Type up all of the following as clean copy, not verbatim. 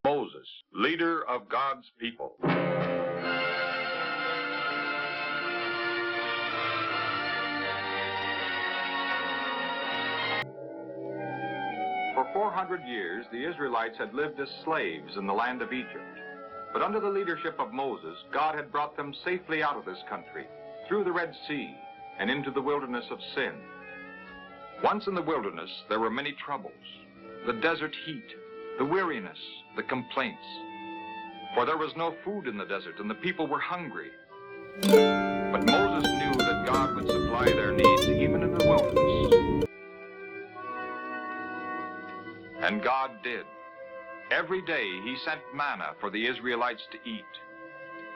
Moses, leader of God's people. For 400 years, the Israelites had lived as slaves in the land of Egypt. But under the leadership of Moses, God had brought them safely out of this country, through the Red Sea, and into the wilderness of sin. Once in the wilderness, there were many troubles. The desert heat, the weariness, the complaints. For there was no food in the desert, and the people were hungry. But Moses knew that God would supply their needs even in the wilderness. And God did. Every day he sent manna for the Israelites to eat.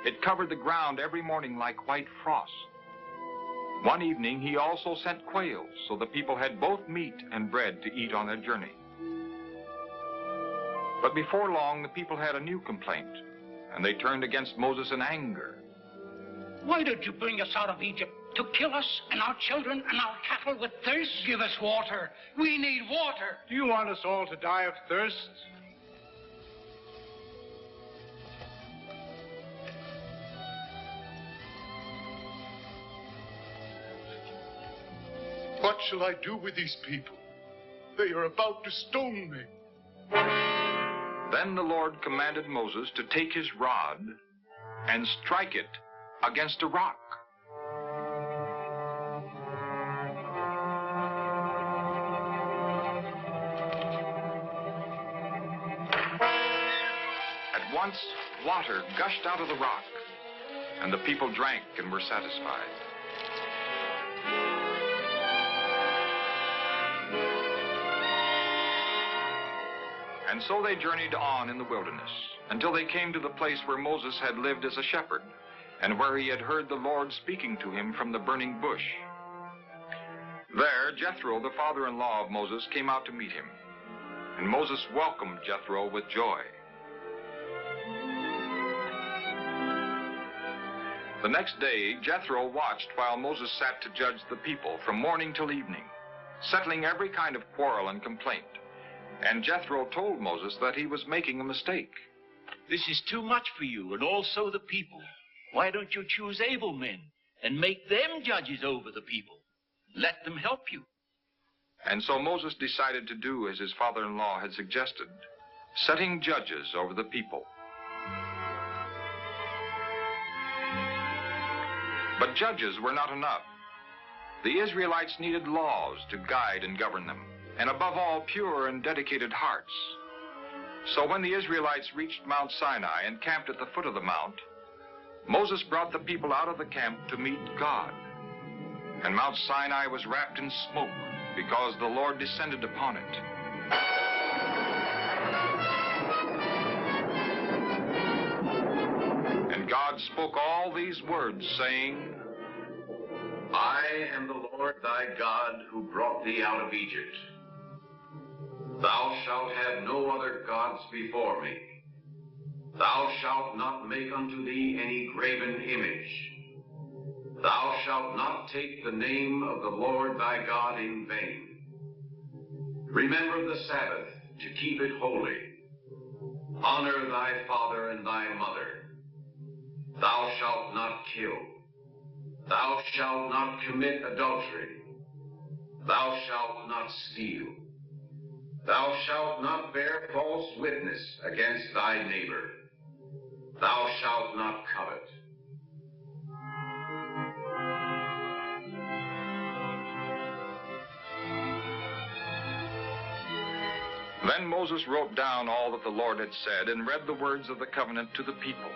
It covered the ground every morning like white frost. One evening he also sent quails, so the people had both meat and bread to eat on their journey. But before long the people had a new complaint, and they turned against Moses in anger. Why did you bring us out of Egypt? To kill us and our children and our cattle with thirst? Give us water. We need water. Do you want us all to die of thirst? What shall I do with these people? They are about to stone me. Then the Lord commanded Moses to take his rod and strike it against a rock. At once, water gushed out of the rock, and the people drank and were satisfied. And so they journeyed on in the wilderness until they came to the place where Moses had lived as a shepherd and where he had heard the Lord speaking to him from the burning bush. There, Jethro, the father-in-law of Moses, came out to meet him, and Moses welcomed Jethro with joy. The next day, Jethro watched while Moses sat to judge the people from morning till evening, settling every kind of quarrel and complaint. And Jethro told Moses that he was making a mistake. This is too much for you and also the people. Why don't you choose able men and make them judges over the people? Let them help you. And so Moses decided to do as his father-in-law had suggested, setting judges over the people. But judges were not enough. The Israelites needed laws to guide and govern them, and above all, pure and dedicated hearts. So when the Israelites reached Mount Sinai and camped at the foot of the mount, Moses brought the people out of the camp to meet God. And Mount Sinai was wrapped in smoke because the Lord descended upon it. And God spoke all these words, saying, I am the Lord thy God who brought thee out of Egypt. Thou shalt have no other gods before me. Thou shalt not make unto thee any graven image. Thou shalt not take the name of the Lord thy God in vain. Remember the Sabbath to keep it holy. Honor thy father and thy mother. Thou shalt not kill. Thou shalt not commit adultery. Thou shalt not steal. Thou shalt not bear false witness against thy neighbor. Thou shalt not covet. Then Moses wrote down all that the Lord had said and read the words of the covenant to the people.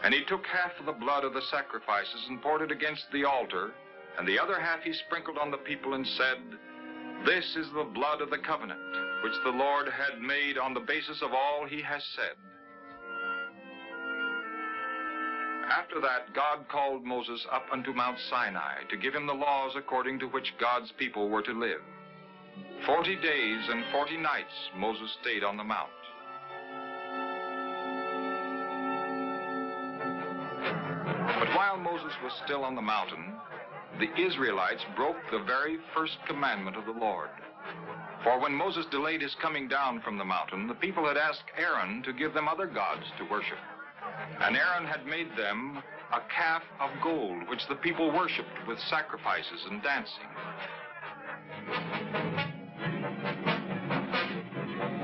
And he took half of the blood of the sacrifices and poured it against the altar, and the other half he sprinkled on the people and said, This is the blood of the covenant, which the Lord had made on the basis of all he has said. After that, God called Moses up unto Mount Sinai to give him the laws according to which God's people were to live. 40 days and 40 nights Moses stayed on the mount. But while Moses was still on the mountain, the Israelites broke the very first commandment of the Lord. For when Moses delayed his coming down from the mountain, the people had asked Aaron to give them other gods to worship. And Aaron had made them a calf of gold, which the people worshipped with sacrifices and dancing.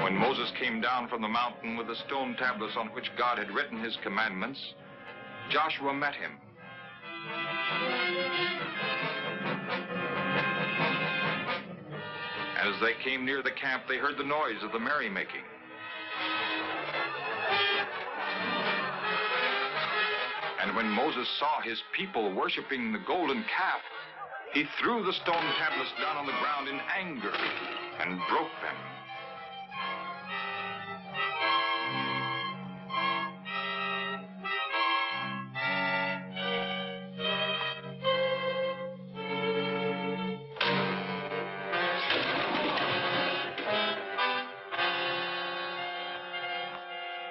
When Moses came down from the mountain with the stone tablets on which God had written his commandments, Joshua met him. As they came near the camp, they heard the noise of the merrymaking. And when Moses saw his people worshiping the golden calf, he threw the stone tablets down on the ground in anger and broke them.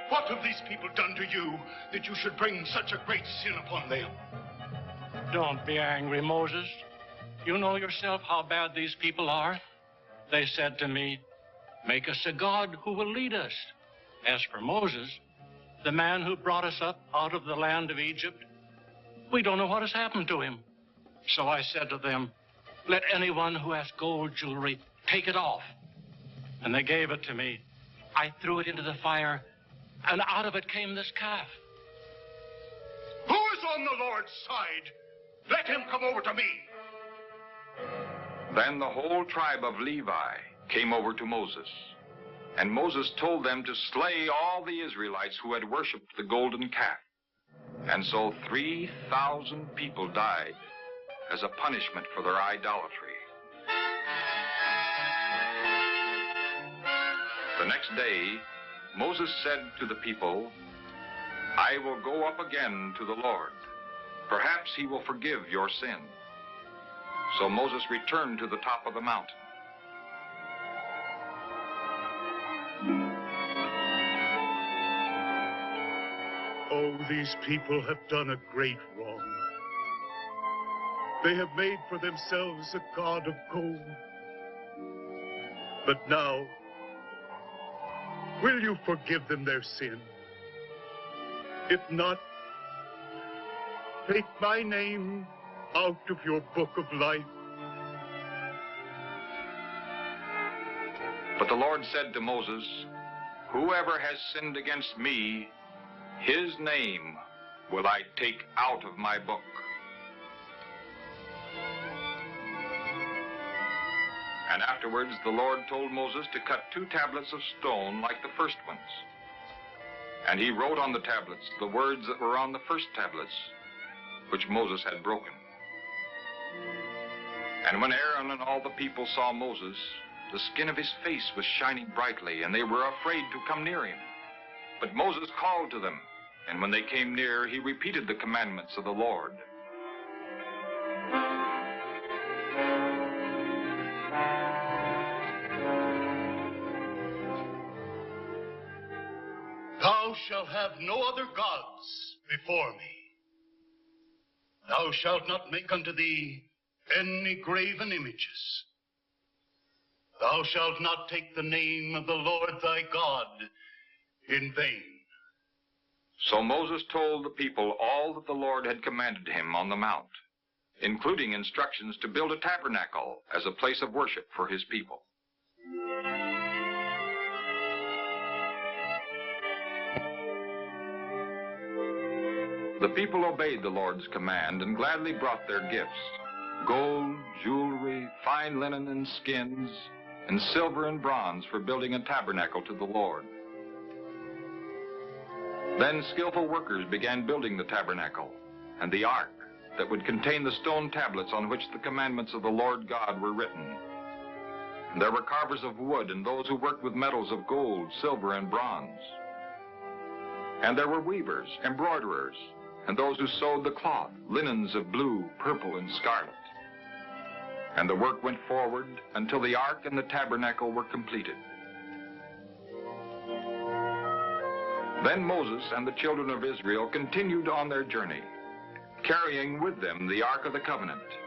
What have these people done to you that you should bring such a great sin upon them? Don't be angry, Moses. You know yourself how bad these people are. They said to me, "Make us a God who will lead us." As for Moses, the man who brought us up out of the land of Egypt, we don't know what has happened to him. So I said to them, "Let anyone who has gold jewelry take it off." And they gave it to me. I threw it into the fire, and out of it came this calf. Who is on the Lord's side? Let him come over to me. Then the whole tribe of Levi came over to Moses. And Moses told them to slay all the Israelites who had worshipped the golden calf. And so 3,000 people died as a punishment for their idolatry. The next day, Moses said to the people, "I will go up again to the Lord. Perhaps he will forgive your sin." So Moses returned to the top of the mountain. Oh, these people have done a great wrong. They have made for themselves a god of gold. But now, will you forgive them their sin? If not, take my name out of your book of life. But the Lord said to Moses, "Whoever has sinned against me, his name will I take out of my book." And afterwards the Lord told Moses to cut 2 tablets of stone like the first ones. And he wrote on the tablets the words that were on the first tablets, which Moses had broken. And when Aaron and all the people saw Moses, the skin of his face was shining brightly, and they were afraid to come near him. But Moses called to them, and when they came near, he repeated the commandments of the Lord. Thou shalt have no other gods before me. Thou shalt not make unto thee any graven images. Thou shalt not take the name of the Lord thy God in vain. So Moses told the people all that the Lord had commanded him on the mount, including instructions to build a tabernacle as a place of worship for his people. The people obeyed the Lord's command and gladly brought their gifts: gold, jewelry, fine linen and skins, and silver and bronze for building a tabernacle to the Lord. Then skillful workers began building the tabernacle and the ark that would contain the stone tablets on which the commandments of the Lord God were written. And there were carvers of wood and those who worked with metals of gold, silver, and bronze. And there were weavers, embroiderers, and those who sewed the cloth, linens of blue, purple, and scarlet. And the work went forward until the ark and the tabernacle were completed. Then Moses and the children of Israel continued on their journey, carrying with them the Ark of the Covenant,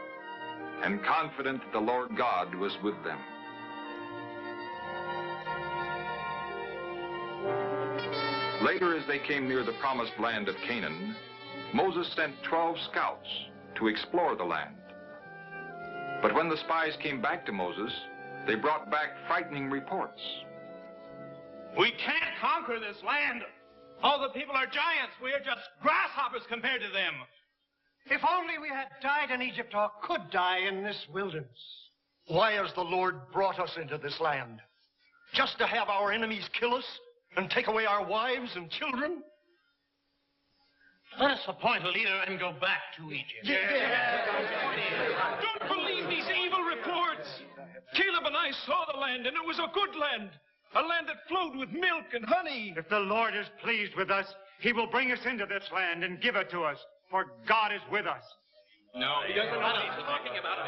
and confident that the Lord God was with them. Later, as they came near the promised land of Canaan, Moses sent 12 scouts to explore the land. But when the spies came back to Moses, they brought back frightening reports. We can't conquer this land. All the people are giants. We are just grasshoppers compared to them. If only we had died in Egypt or could die in this wilderness. Why has the Lord brought us into this land? Just to have our enemies kill us and take away our wives and children? Let us appoint a leader and go back to Egypt. Don't believe these evil reports. Caleb and I saw the land, and it was a good land. A land that flowed with milk and honey. If the Lord is pleased with us, he will bring us into this land and give it to us, for God is with us. No, he doesn't know what he's talking about.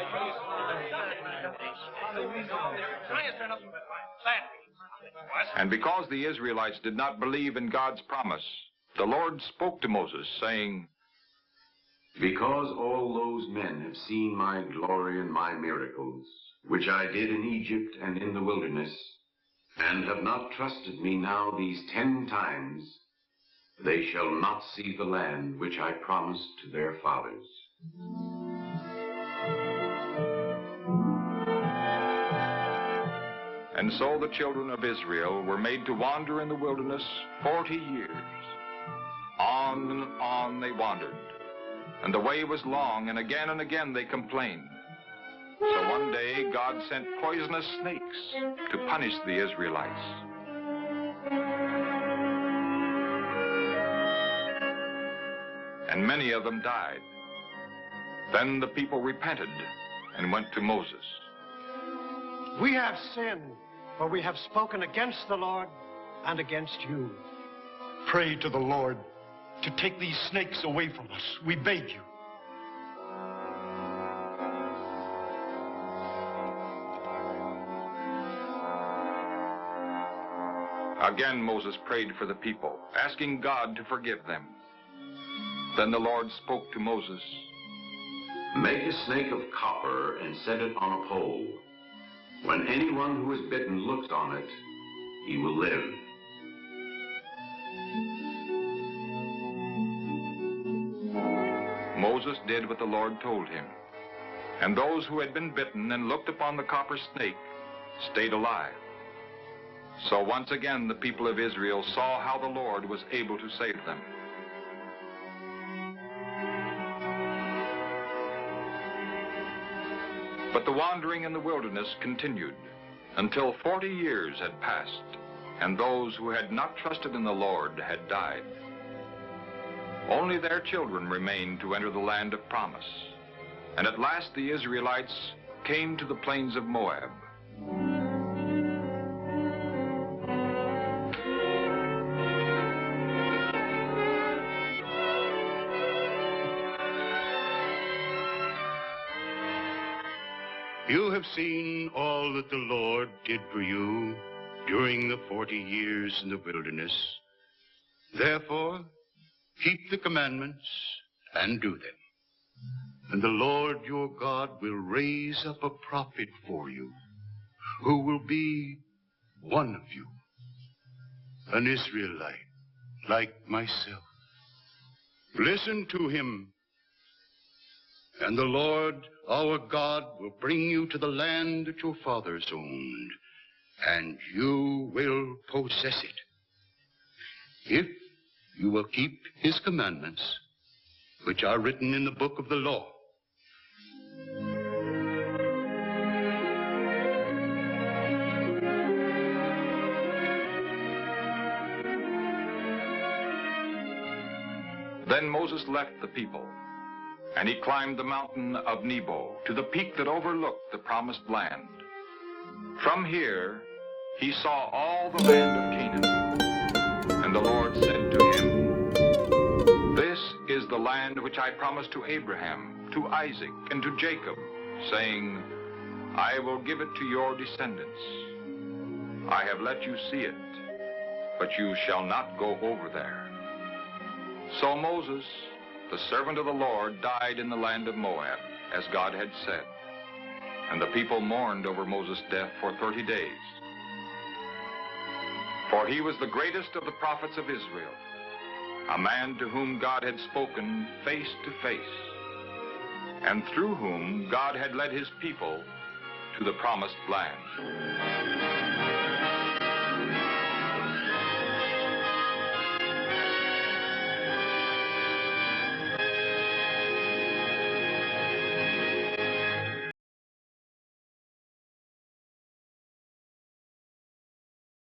And because the Israelites did not believe in God's promise, the Lord spoke to Moses, saying, Because all those men have seen my glory and my miracles, which I did in Egypt and in the wilderness, and have not trusted me now these 10 times, they shall not see the land which I promised to their fathers. And so the children of Israel were made to wander in the wilderness 40 years. On and on they wandered, and the way was long, and again they complained. So one day God sent poisonous snakes to punish the Israelites. And many of them died. Then the people repented and went to Moses. We have sinned, for we have spoken against the Lord and against you. Pray to the Lord to take these snakes away from us, we beg you. Again Moses prayed for the people, asking God to forgive them. Then the Lord spoke to Moses. Make a snake of copper and set it on a pole. When anyone who is bitten looks on it, he will live. Moses did what the Lord told him, and those who had been bitten and looked upon the copper snake stayed alive. So once again the people of Israel saw how the Lord was able to save them. But the wandering in the wilderness continued until 40 years had passed, and those who had not trusted in the Lord had died. Only their children remained to enter the land of promise. And at last the Israelites came to the plains of Moab. You have seen all that the Lord did for you during the 40 years in the wilderness. Therefore, keep the commandments and do them. And the Lord your God will raise up a prophet for you, who will be one of you, an Israelite like myself. Listen to him, and the Lord our God will bring you to the land that your fathers owned, and you will possess it, if you will keep his commandments, which are written in the book of the law. Then Moses left the people, and he climbed the mountain of Nebo to the peak that overlooked the promised land. From here, he saw all the land of Canaan. And the Lord said to him, This is the land which I promised to Abraham, to Isaac, and to Jacob, saying, I will give it to your descendants. I have let you see it, but you shall not go over there. So Moses, the servant of the Lord, died in the land of Moab, as God had said. And the people mourned over Moses' death for 30 days. For he was the greatest of the prophets of Israel, a man to whom God had spoken face to face, and through whom God had led his people to the promised land.